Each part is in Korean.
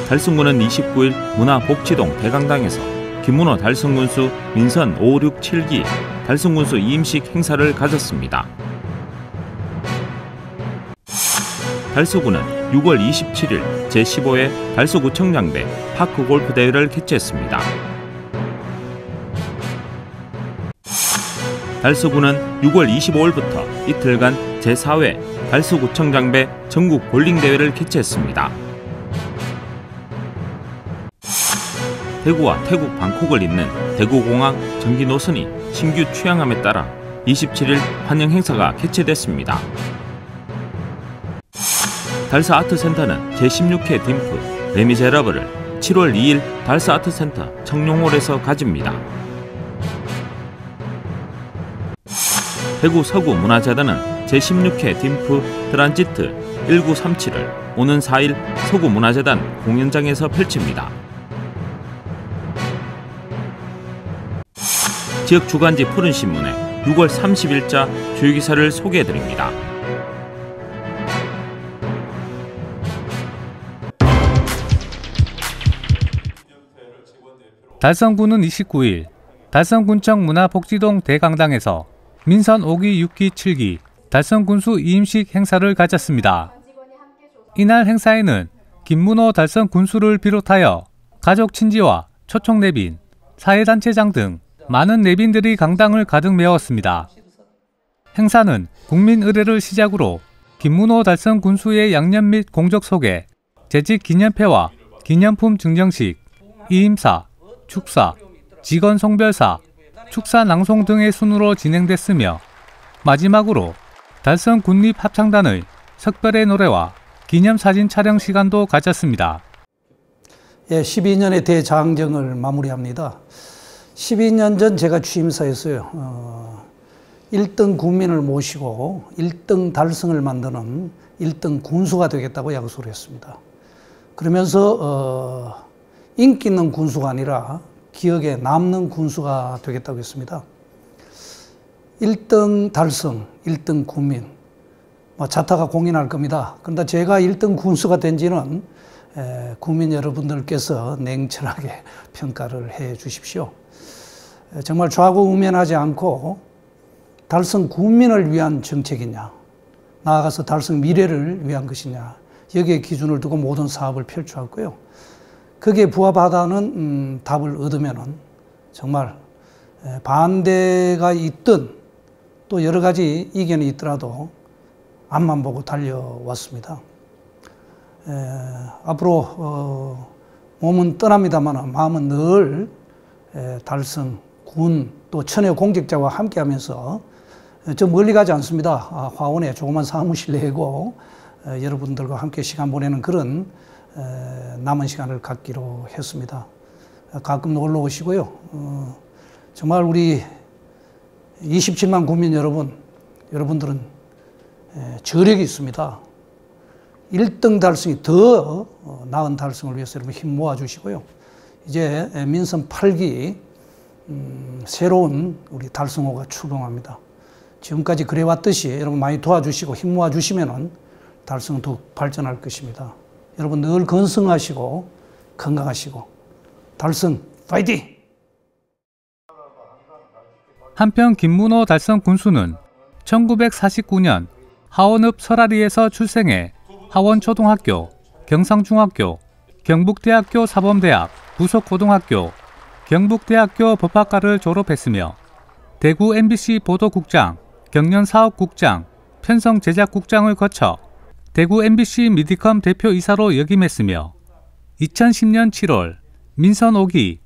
달성군은 29일 문화복지동 대강당에서 김문호 달성군수 민선 5, 6, 7기 달성군수 이임식 행사를 가졌습니다. 달서구는 6월 27일 제15회 달서구청장배 파크골프대회를 개최했습니다. 달서구는 6월 25일부터 이틀간 제4회 달서구청장배 전국 볼링대회를 개최했습니다. 대구와 태국 방콕을 잇는 대구공항 전기 노선이 신규 취항함에 따라 27일 환영 행사가 개최됐습니다. 달서 아트센터는 제16회 딤프 레미제라블을 7월 2일 달서 아트센터 청룡홀에서 가집니다. 대구 서구문화재단은 제16회 딤프 트란지트 1937을 오는 4일 서구문화재단 공연장에서 펼칩니다. 지역 주간지 푸른신문에 6월 30일자 주요 기사를 소개해드립니다. 달성군은 29일 달성군청 문화복지동 대강당에서 민선 5기, 6기, 7기 달성군수 이임식 행사를 가졌습니다. 이날 행사에는 김문호 달성군수를 비롯하여 가족 친지와 초청 내빈, 사회단체장 등 많은 내빈들이 강당을 가득 메웠습니다. 행사는 국민 의례를 시작으로 김문호 달성군수의 양념 및 공적 소개, 재직 기념패와 기념품 증정식, 이임사, 축사, 직원 송별사, 축사 낭송 등의 순으로 진행됐으며 마지막으로 달성군립합창단의 석별의 노래와 기념사진 촬영 시간도 가졌습니다. 12년의 대장정을 마무리합니다. 12년 전 제가 취임사였어요. 1등 군민을 모시고 1등 달성을 만드는 1등 군수가 되겠다고 약속을 했습니다. 그러면서 인기 있는 군수가 아니라 기억에 남는 군수가 되겠다고 했습니다. 1등 달성, 1등 군민, 자타가 공인할 겁니다. 그런데 제가 1등 군수가 된 지는 국민 여러분들께서 냉철하게 평가를 해 주십시오. 정말 좌고우면하지 않고 달성 군민을 위한 정책이냐, 나아가서 달성 미래를 위한 것이냐, 여기에 기준을 두고 모든 사업을 펼쳐왔고요. 거기에 부합하다는 답을 얻으면은 정말 반대가 있든 또 여러 가지 이견이 있더라도 앞만 보고 달려왔습니다. 앞으로 몸은 떠납니다만 마음은 늘 달성, 군, 또 천여 공직자와 함께 하면서 저 멀리 가지 않습니다. 화원에 조그만 사무실 내고 여러분들과 함께 시간 보내는 그런 남은 시간을 갖기로 했습니다. 가끔 놀러 오시고요. 정말 우리 27만 국민 여러분들은 저력이 있습니다. 1등 달성이 더 나은 달성을 위해서 여러분 힘 모아주시고요. 이제 민선 8기 새로운 우리 달성호가 출범합니다. 지금까지 그래왔듯이 여러분 많이 도와주시고 힘 모아주시면 달성은 더욱 발전할 것입니다. 여러분 늘 건승하시고 건강하시고 달성 파이팅! 한편 김문호 달성 군수는 1949년 하원읍 설아리에서 출생해 하원초등학교, 경상중학교, 경북대학교 사범대학, 부속고등학교, 경북대학교 법학과를 졸업했으며 대구 MBC 보도국장, 경연사업국장, 편성제작국장을 거쳐 대구 MBC 미디컴 대표이사로 역임했으며 2010년 7월 민선 5기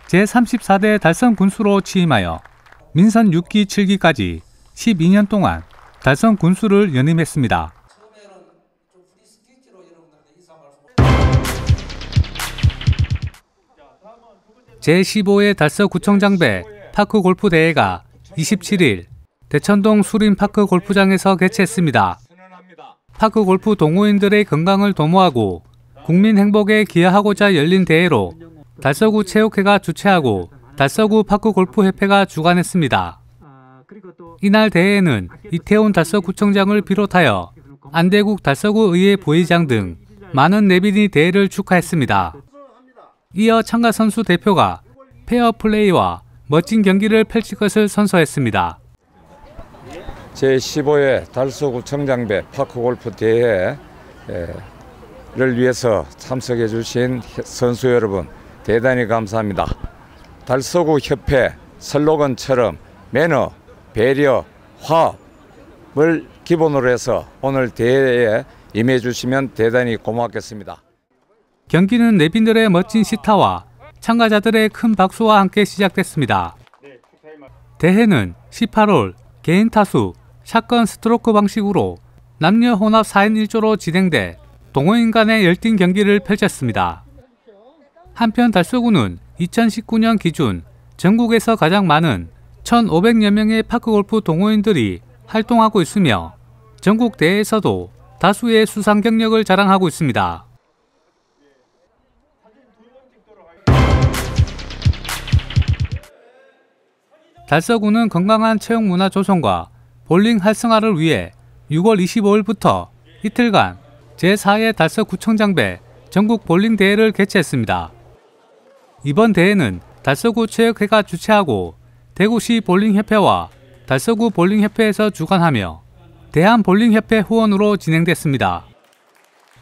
제34대 달성 군수로 취임하여 민선 6기 7기까지 12년 동안 달성 군수를 연임했습니다. 제15회 달서구청장배 파크골프대회가 27일 대천동 수림파크골프장에서 개최했습니다. 파크골프 동호인들의 건강을 도모하고 국민 행복에 기여하고자 열린 대회로 달서구 체육회가 주최하고 달서구 파크골프협회가 주관했습니다. 이날 대회에는 이태원 달서구청장을 비롯하여 안대국 달서구의회 부의장 등 많은 내빈이 대회를 축하했습니다. 이어 참가 선수 대표가 페어플레이와 멋진 경기를 펼칠 것을 선서했습니다. 제15회 달서구청장배 파크골프 대회를 위해서 참석해 주신 선수 여러분 대단히 감사합니다. 달서구 협회 슬로건처럼 매너, 배려, 화합을 기본으로 해서 오늘 대회에 임해 주시면 대단히 고맙겠습니다. 경기는 내빈들의 멋진 시타와 참가자들의 큰 박수와 함께 시작됐습니다. 대회는 18홀 개인 타수 샷건 스트로크 방식으로 남녀 혼합 4인 1조로 진행돼 동호인 간의 열띤 경기를 펼쳤습니다. 한편 달서구는 2019년 기준 전국에서 가장 많은 1,500여 명의 파크골프 동호인들이 활동하고 있으며 전국 대회에서도 다수의 수상 경력을 자랑하고 있습니다. 달서구는 건강한 체육문화 조성과 볼링 활성화를 위해 6월 25일부터 이틀간 제4회 달서구청장배 전국 볼링 대회를 개최했습니다. 이번 대회는 달서구 체육회가 주최하고 대구시 볼링협회와 달서구 볼링협회에서 주관하며 대한볼링협회 후원으로 진행됐습니다.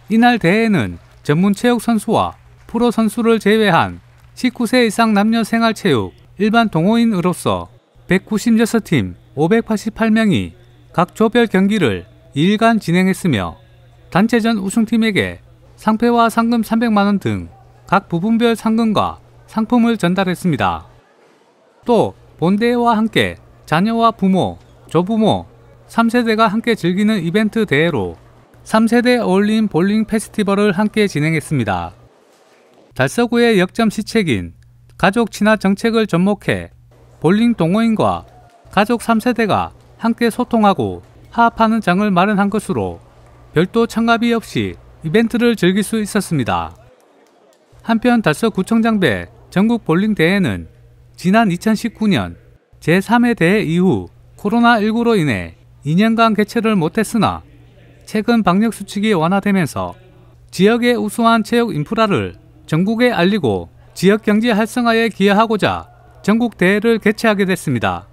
이날 대회는 전문 체육 선수와 프로 선수를 제외한 19세 이상 남녀 생활체육 일반 동호인으로서 196팀 588명이 각 조별 경기를 2일간 진행했으며 단체전 우승팀에게 상패와 상금 300만원 등 각 부분별 상금과 상품을 전달했습니다. 또 본대회와 함께 자녀와 부모, 조부모, 3세대가 함께 즐기는 이벤트 대회로 3세대 어울림 볼링 페스티벌을 함께 진행했습니다. 달서구의 역점 시책인 가족 친화 정책을 접목해 볼링 동호인과 가족 3세대가 함께 소통하고 화합하는 장을 마련한 것으로 별도 참가비 없이 이벤트를 즐길 수 있었습니다. 한편 달서구청장배 전국 볼링 대회는 지난 2019년 제3회 대회 이후 코로나19로 인해 2년간 개최를 못했으나 최근 방역 수칙이 완화되면서 지역의 우수한 체육 인프라를 전국에 알리고 지역 경제 활성화에 기여하고자 전국 대회를 개최하게 됐습니다.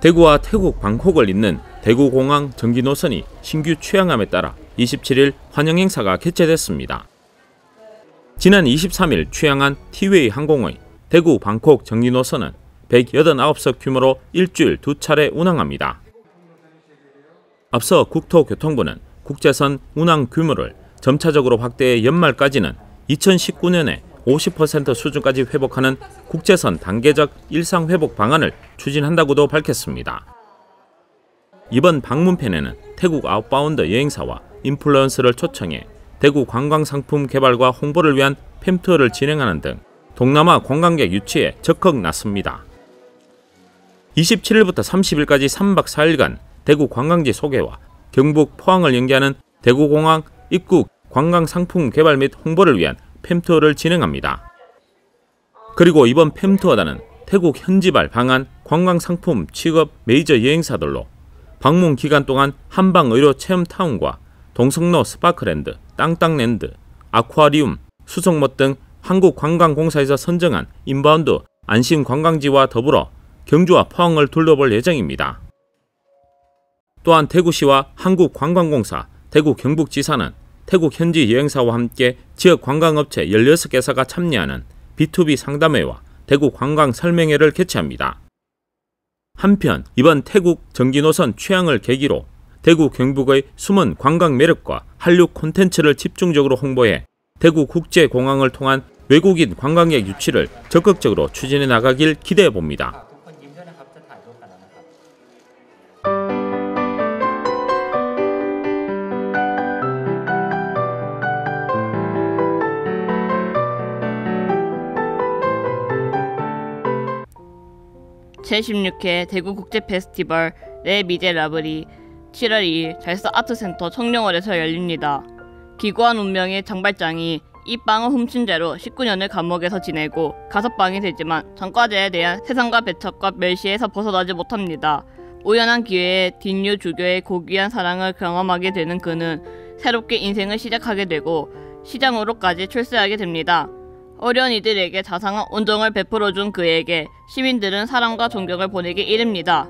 대구와 태국 방콕을 잇는 대구공항 전기 노선이 신규 취항함에 따라 27일 환영 행사가 개최됐습니다. 지난 23일 취항한 티웨이 항공의 대구 방콕 전기 노선은 189석 규모로 일주일 2차례 운항합니다. 앞서 국토교통부는 국제선 운항 규모를 점차적으로 확대해 연말까지는 2019년에 50% 수준까지 회복하는 국제선 단계적 일상회복 방안을 추진한다고도 밝혔습니다. 이번 방문편에는 태국 아웃바운드 여행사와 인플루언서를 초청해 대구 관광상품 개발과 홍보를 위한 팸투어를 진행하는 등 동남아 관광객 유치에 적극 나섭니다. 27일부터 30일까지 3박 4일간 대구 관광지 소개와 경북 포항을 연계하는 대구공항 입국 관광상품 개발 및 홍보를 위한 팸투어를 진행합니다. 그리고 이번 팸투어단은 태국 현지발 방한 관광상품 취급 메이저 여행사들로 방문 기간 동안 한방의료 체험타운과 동성로 스파크랜드, 땅땅랜드, 아쿠아리움, 수성못 등 한국관광공사에서 선정한 인바운드 안심관광지와 더불어 경주와 포항을 둘러볼 예정입니다. 또한 대구시와 한국관광공사, 대구 경북지사는 태국 현지 여행사와 함께 지역 관광업체 16개사가 참여하는 B2B 상담회와 대구 관광 설명회를 개최합니다. 한편 이번 태국 전기노선 취항을 계기로 대구 경북의 숨은 관광 매력과 한류 콘텐츠를 집중적으로 홍보해 대구 국제공항을 통한 외국인 관광객 유치를 적극적으로 추진해 나가길 기대해 봅니다. 제16회 대구 국제 페스티벌 내 미제 러블이 7월 2일 달서 아트센터 청룡홀에서 열립니다. 기구한 운명의 장발장이 이 빵을 훔친 죄로 19년을 감옥에서 지내고 가석방이 되지만 전과자에 대한 세상과 배척과 멸시에서 벗어나지 못합니다. 우연한 기회에 딘유 주교의 고귀한 사랑을 경험하게 되는 그는 새롭게 인생을 시작하게 되고 시장으로까지 출세하게 됩니다. 어려운 이들에게 자상한 온정을 베풀어준 그에게 시민들은 사랑과 존경을 보내기 이릅니다.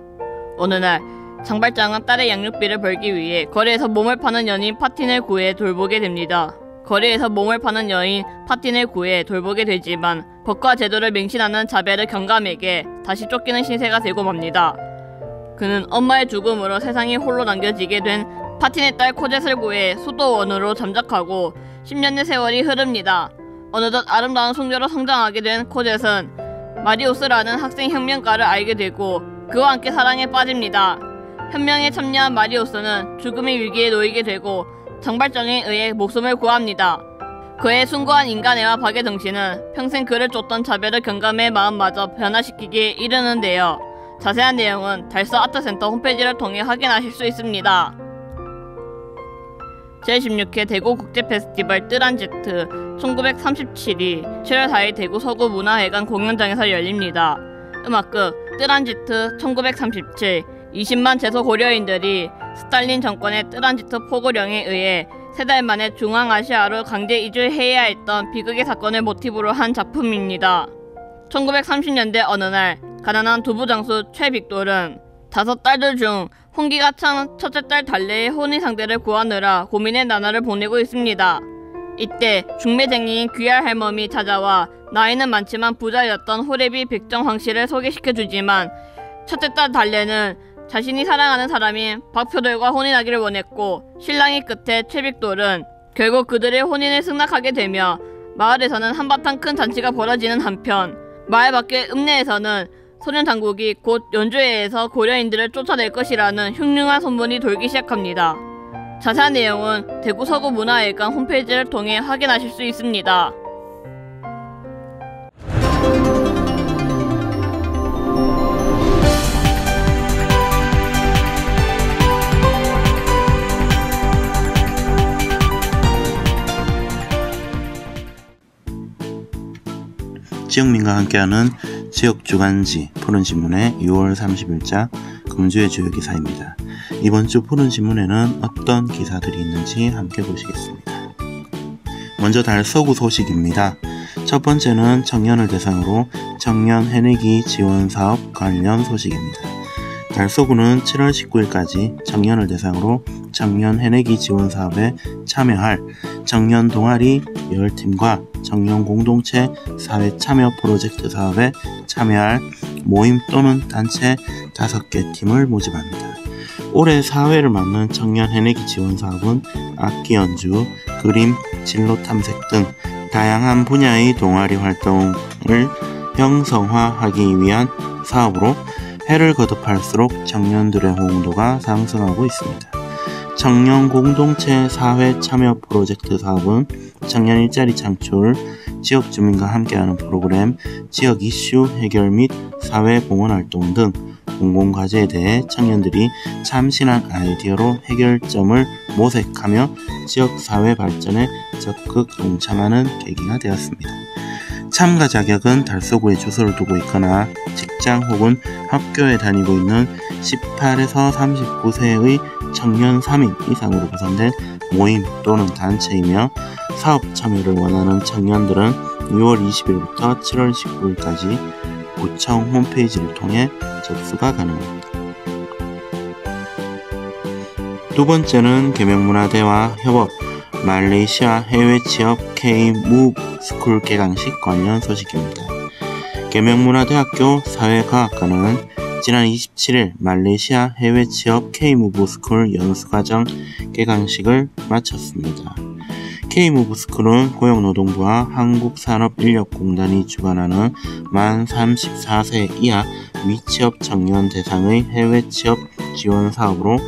어느 날 장발장은 딸의 양육비를 벌기 위해 거리에서 몸을 파는 연인 파틴을 구해 돌보게 됩니다. 거리에서 몸을 파는 여인 파틴을 구해 돌보게 되지만 법과 제도를 맹신하는 자베르 경감에게 다시 쫓기는 신세가 되고 맙니다. 그는 엄마의 죽음으로 세상이 홀로 남겨지게 된 파틴의 딸 코젯을 구해 수도원으로 잠적하고 10년의 세월이 흐릅니다. 어느덧 아름다운 숙녀로 성장하게 된 코젯은 마리우스라는 학생 혁명가를 알게 되고 그와 함께 사랑에 빠집니다. 혁명에 참여한 마리우스는 죽음의 위기에 놓이게 되고 장발장에 의해 목숨을 구합니다. 그의 숭고한 인간애와 박애정신은 평생 그를 쫓던 자베르 경감의 마음마저 변화시키기에 이르는데요. 자세한 내용은 달서 아트센터 홈페이지를 통해 확인하실 수 있습니다. 제16회 대구 국제페스티벌 뜨란지트 1937이 7월 4일 대구 서구문화회관 공연장에서 열립니다. 음악극 뜨란지트 1937 20만 재소 고려인들이 스탈린 정권의 뜨란지트 포고령에 의해 3달 만에 중앙아시아로 강제 이주해야 했던 비극의 사건을 모티브로 한 작품입니다. 1930년대 어느 날 가난한 두부장수 최빅돌은 5딸들 중 홍기가 찬 첫째 딸 달래의 혼인 상대를 구하느라 고민의 나날을 보내고 있습니다. 이때 중매쟁이인 귀할 할멈이 찾아와 나이는 많지만 부자였던 호레비 백정 황씨를 소개시켜주지만 첫째 딸 달래는 자신이 사랑하는 사람인 박표돌과 혼인하기를 원했고 신랑의 끝에 최빅돌은 결국 그들의 혼인을 승낙하게 되며 마을에서는 한바탕 큰 잔치가 벌어지는 한편 마을 밖의 읍내에서는 소련 당국이 곧 연주회에서 고려인들을 쫓아낼 것이라는 흉흉한 소문이 돌기 시작합니다. 자세한 내용은 대구 서구문화회관 홈페이지를 통해 확인하실 수 있습니다. 지역민과 함께하는 지역주간지 푸른신문의 6월 30일자 금주의 주요 기사입니다. 이번 주 푸른신문에는 어떤 기사들이 있는지 함께 보시겠습니다. 먼저 달서구 소식입니다. 첫 번째는 청년을 대상으로 청년 해내기 지원 사업 관련 소식입니다. 달서구는 7월 19일까지 청년을 대상으로 청년 해내기 지원 사업에 참여할 청년 동아리 10팀과 청년 공동체 사회 참여 프로젝트 사업에 참여할 모임 또는 단체 5개 팀을 모집합니다. 올해 사회를 맡는 청년 해내기 지원 사업은 악기 연주, 그림, 진로 탐색 등 다양한 분야의 동아리 활동을 형성화하기 위한 사업으로 해를 거듭할수록 청년들의 호응도가 상승하고 있습니다. 청년 공동체 사회 참여 프로젝트 사업은 청년 일자리 창출, 지역 주민과 함께하는 프로그램, 지역 이슈 해결 및 사회 공헌 활동 등 공공과제에 대해 청년들이 참신한 아이디어로 해결점을 모색하며 지역 사회 발전에 적극 동참하는 계기가 되었습니다. 참가 자격은 달서구에 주소를 두고 있거나 직장 혹은 학교에 다니고 있는 18에서 39세의 청년 3인 이상으로 구성된 모임 또는 단체이며 사업 참여를 원하는 청년들은 6월 20일부터 7월 19일까지 구청 홈페이지를 통해 접수가 가능합니다. 두 번째는 계명문화대와 협업 말레이시아 해외 취업 K-Move 스쿨 개강식 관련 소식입니다. 계명문화대학교 사회과학과는 지난 27일 말레이시아 해외 취업 K-Move 스쿨 연수과정 개강식을 마쳤습니다. K-Move 스쿨은 고용노동부와 한국산업인력공단이 주관하는 만 34세 이하 미취업 청년 대상의 해외 취업 지원 사업으로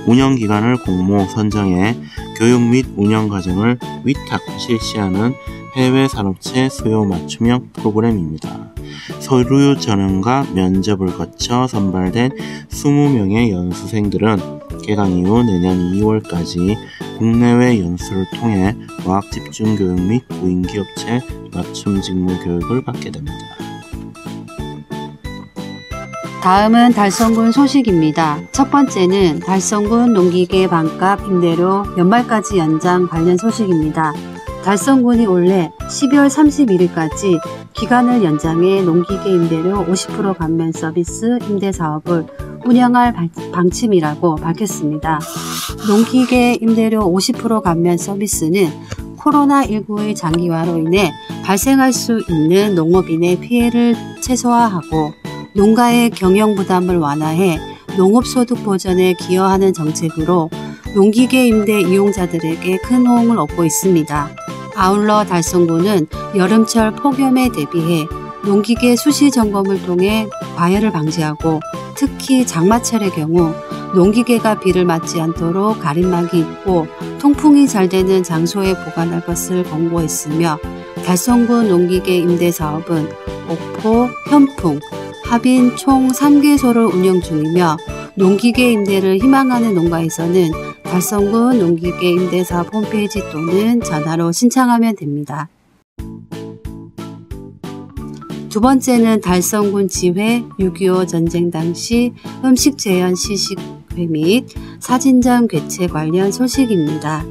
운영기관을 공모 선정해 교육 및 운영 과정을 위탁 실시하는 해외 산업체 수요 맞춤형 프로그램입니다. 서류 전형과 면접을 거쳐 선발된 20명의 연수생들은 개강 이후 내년 2월까지 국내외 연수를 통해 과학 집중 교육 및 구인기업체 맞춤 직무 교육을 받게 됩니다. 다음은 달성군 소식입니다. 첫 번째는 달성군 농기계 반값 임대료 연말까지 연장 관련 소식입니다. 달성군이 올해 12월 31일까지 기간을 연장해 농기계 임대료 50% 감면 서비스 임대 사업을 운영할 방침이라고 밝혔습니다. 농기계 임대료 50% 감면 서비스는 코로나19의 장기화로 인해 발생할 수 있는 농업인의 피해를 최소화하고 농가의 경영 부담을 완화해 농업소득 보전에 기여하는 정책으로 농기계 임대 이용자들에게 큰 호응을 얻고 있습니다. 아울러 달성군은 여름철 폭염에 대비해 농기계 수시 점검을 통해 과열을 방지하고 특히 장마철의 경우 농기계가 비를 맞지 않도록 가림막이 있고 통풍이 잘 되는 장소에 보관할 것을 권고했으며 달성군 농기계 임대 사업은 옥포, 현풍, 합인 총 3개소를 운영 중이며 농기계 임대를 희망하는 농가에서는 달성군 농기계 임대사업 홈페이지 또는 전화로 신청하면 됩니다. 두 번째는 달성군 지회 6.25 전쟁 당시 음식 재현 시식회 및 사진전 개최 관련 소식입니다.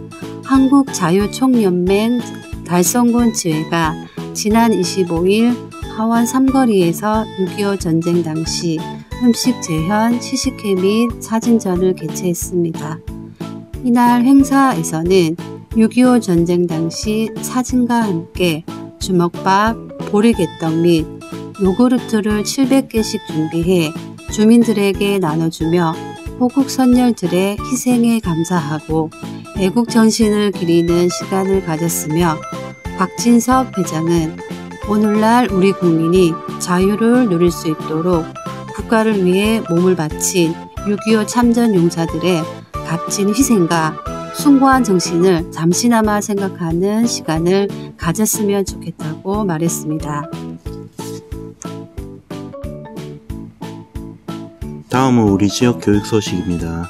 한국자유총연맹 달성군 지회가 지난 25일 하원 삼거리에서 6.25 전쟁 당시 음식 재현, 시식회 및 사진전을 개최했습니다. 이날 행사에서는 6.25 전쟁 당시 사진과 함께 주먹밥, 보리개떡 및 요구르트를 700개씩 준비해 주민들에게 나눠주며 호국 선열들의 희생에 감사하고 애국 정신을 기리는 시간을 가졌으며 곽진섭 회장은 오늘날 우리 국민이 자유를 누릴 수 있도록 국가를 위해 몸을 바친 6.25 참전 용사들의 값진 희생과 숭고한 정신을 잠시나마 생각하는 시간을 가졌으면 좋겠다고 말했습니다. 다음은 우리 지역 교육 소식입니다.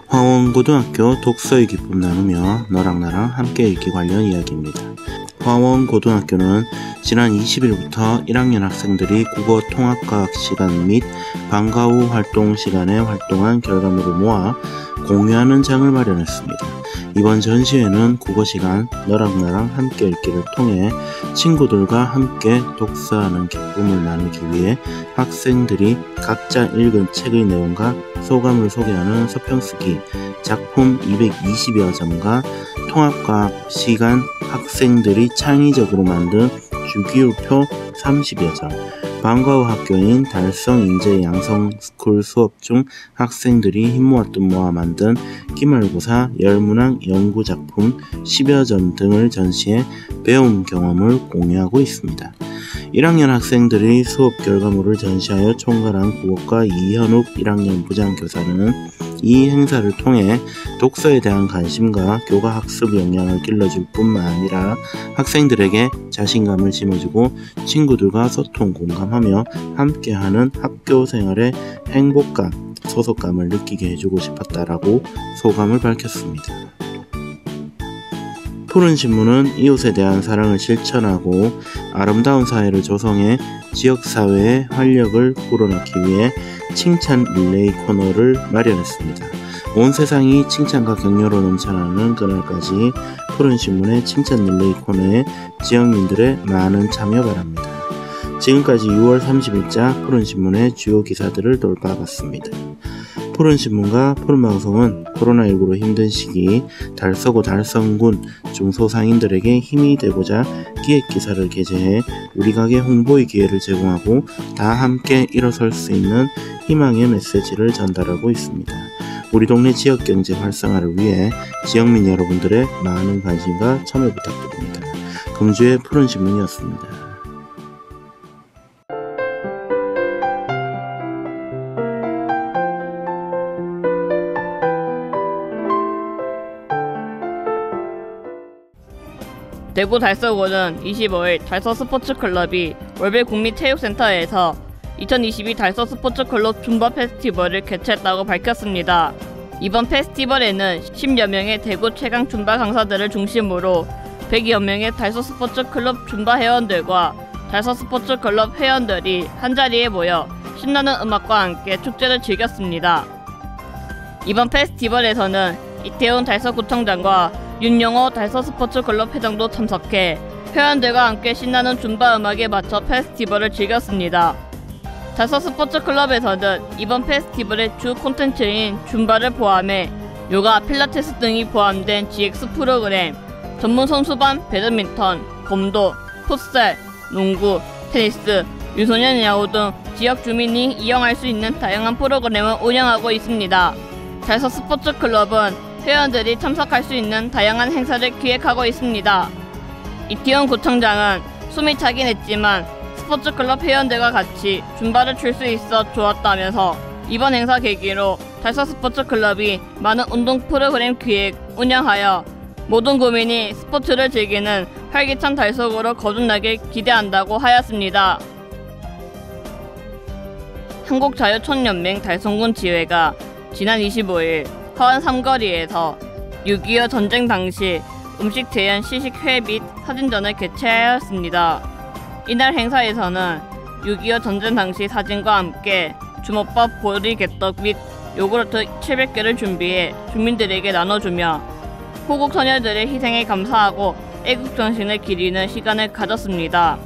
화원고등학교 독서의 기쁨 나누며 너랑 나랑 함께 읽기 관련 이야기입니다. 화원고등학교는 지난 20일부터 1학년 학생들이 국어 통합과학 시간 및 방과 후 활동 시간에 활동한 결과물을 모아 공유하는 장을 마련했습니다. 이번 전시회는 국어시간 너랑 나랑 함께 읽기를 통해 친구들과 함께 독서하는 기쁨을 나누기 위해 학생들이 각자 읽은 책의 내용과 소감을 소개하는 서평쓰기, 작품 220여 점과 통합과학 시간 학생들이 창의적으로 만든 주기율표 30여 점, 방과 후 학교인 달성인재양성스쿨 수업 중 학생들이 힘모아 뜻모아 만든 기말고사 열문항 연구작품 10여 점 등을 전시해 배움 경험을 공유하고 있습니다. 1학년 학생들이 수업 결과물을 전시하여 총괄한 국어과 이현욱 1학년 부장교사는 이 행사를 통해 독서에 대한 관심과 교과 학습 역량을 길러줄 뿐만 아니라 학생들에게 자신감을 심어주고 친구들과 소통 공감하며 함께하는 학교 생활의 행복감, 소속감을 느끼게 해주고 싶었다라고 소감을 밝혔습니다. 푸른신문은 이웃에 대한 사랑을 실천하고 아름다운 사회를 조성해 지역사회의 활력을 불어넣기 위해 칭찬 릴레이 코너를 마련했습니다. 온 세상이 칭찬과 격려로 넘쳐나는 그날까지 푸른신문의 칭찬 릴레이 코너에 지역민들의 많은 참여 바랍니다. 지금까지 6월 30일자 푸른신문의 주요 기사들을 돌파봤습니다. 푸른신문과 푸른방송은 코로나19로 힘든 시기 달서구 달성군 중소상인들에게 힘이 되고자 기획기사를 게재해 우리 가게 홍보의 기회를 제공하고 다 함께 일어설 수 있는 희망의 메시지를 전달하고 있습니다. 우리 동네 지역경제 활성화를 위해 지역민 여러분들의 많은 관심과 참여 부탁드립니다. 금주의 푸른신문이었습니다. 대구 달서구는 25일 달서 스포츠클럽이 월배국민체육센터에서 2022 달서 스포츠클럽 줌바 페스티벌을 개최했다고 밝혔습니다. 이번 페스티벌에는 10여 명의 대구 최강 줌바 강사들을 중심으로 100여 명의 달서 스포츠클럽 줌바 회원들과 달서 스포츠클럽 회원들이 한자리에 모여 신나는 음악과 함께 축제를 즐겼습니다. 이번 페스티벌에서는 이태훈 달서구청장과 윤영호 달서 스포츠클럽 회장도 참석해 회원들과 함께 신나는 줌바 음악에 맞춰 페스티벌을 즐겼습니다. 달서 스포츠클럽에서는 이번 페스티벌의 주 콘텐츠인 줌바를 포함해 요가, 필라테스 등이 포함된 GX 프로그램, 전문 선수반, 배드민턴, 검도, 풋살, 농구, 테니스, 유소년 야구 등 지역 주민이 이용할 수 있는 다양한 프로그램을 운영하고 있습니다. 달서 스포츠클럽은 회원들이 참석할 수 있는 다양한 행사를 기획하고 있습니다. 이태훈 구청장은 숨이 차긴 했지만 스포츠클럽 회원들과 같이 줌바를 출 수 있어 좋았다면서 이번 행사 계기로 달서 스포츠클럽이 많은 운동 프로그램 기획, 운영하여 모든 구민이 스포츠를 즐기는 활기찬 달서구로 거듭나길 기대한다고 하였습니다. 한국자유촌연맹 달성군 지회가 지난 25일 화원 삼거리에서 6.25 전쟁 당시 음식 재현 시식회 및 사진전을 개최하였습니다. 이날 행사에서는 6.25 전쟁 당시 사진과 함께 주먹밥, 보리개떡 및 요구르트 700개를 준비해 주민들에게 나눠주며 호국 소녀들의 희생에 감사하고 애국정신을 기리는 시간을 가졌습니다.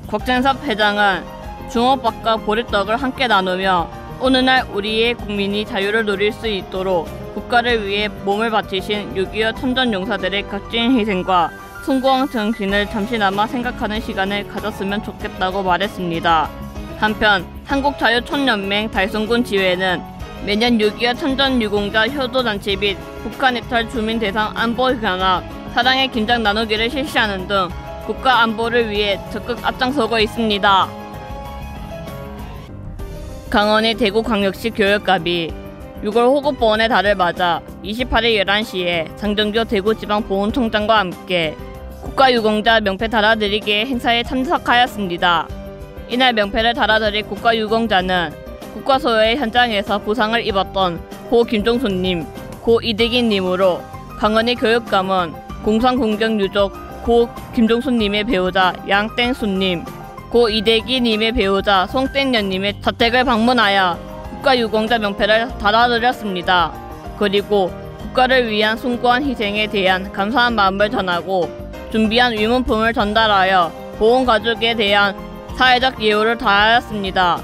곽진섭 회장은 주먹밥과 보리떡을 함께 나누며 오늘날 우리의 국민이 자유를 누릴 수 있도록 국가를 위해 몸을 바치신 6.25 참전용사들의 값진 희생과 숭고한 정신을 잠시나마 생각하는 시간을 가졌으면 좋겠다고 말했습니다. 한편 한국자유촌연맹 달성군 지회는 매년 6.25 참전 유공자 효도잔치 및 북한 해탈 주민 대상 안보 견학, 사랑의 긴장 나누기를 실시하는 등 국가 안보를 위해 적극 앞장서고 있습니다. 강원의 대구광역시 교육감이 6월 호국보훈의 달을 맞아 28일 11시에 장정교 대구지방보훈총장과 함께 국가유공자 명패 달아드리기 행사에 참석하였습니다. 이날 명패를 달아드릴 국가유공자는 국가소요의 현장에서 부상을 입었던 고 김종순님, 고 이대기님으로 강원의 교육감은 공상공경유족 고 김종순님의 배우자 양땡순님, 고 이대기님의 배우자 송땡년님의 자택을 방문하여 국가유공자 명패를 달아드렸습니다. 그리고 국가를 위한 숭고한 희생에 대한 감사한 마음을 전하고 준비한 위문품을 전달하여 보훈가족에 대한 사회적 예우를 다하였습니다.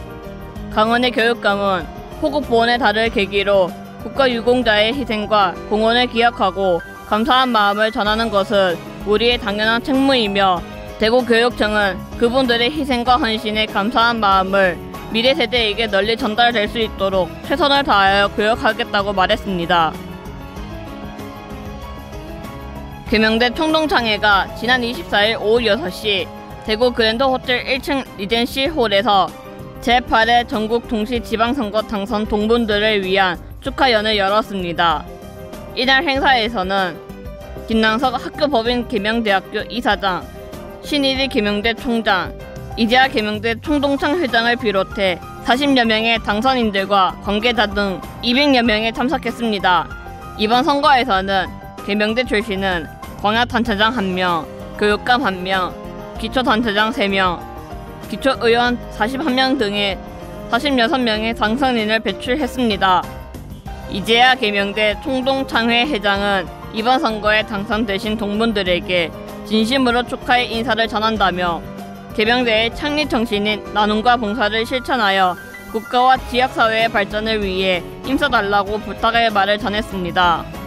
강원의 교육감은 호국보훈의 달을 계기로 국가유공자의 희생과 공헌을 기억하고 감사한 마음을 전하는 것은 우리의 당연한 책무이며 대구교육청은 그분들의 희생과 헌신에 감사한 마음을 미래 세대에게 널리 전달될 수 있도록 최선을 다하여 교육하겠다고 말했습니다. 계명대 총동창회가 지난 24일 오후 6시 대구 그랜드 호텔 1층 리젠시 홀에서 제8회 전국 동시 지방선거 당선 동분들을 위한 축하연을 열었습니다. 이날 행사에서는 김낭석 학교법인 계명대학교 이사장, 신일이 계명대 총장, 이재하 계명대 총동창 회장을 비롯해 40여 명의 당선인들과 관계자 등 200여 명이 참석했습니다. 이번 선거에서는 계명대 출신은 광야단체장 1명, 교육감 1명, 기초단체장 3명, 기초의원 41명 등의 46명의 당선인을 배출했습니다. 이재하 계명대 총동창회 회장은 이번 선거에 당선되신 동문들에게 진심으로 축하의 인사를 전한다며 계명대의 창립 정신인 나눔과 봉사를 실천하여 국가와 지역사회의 발전을 위해 힘써달라고 부탁의 말을 전했습니다.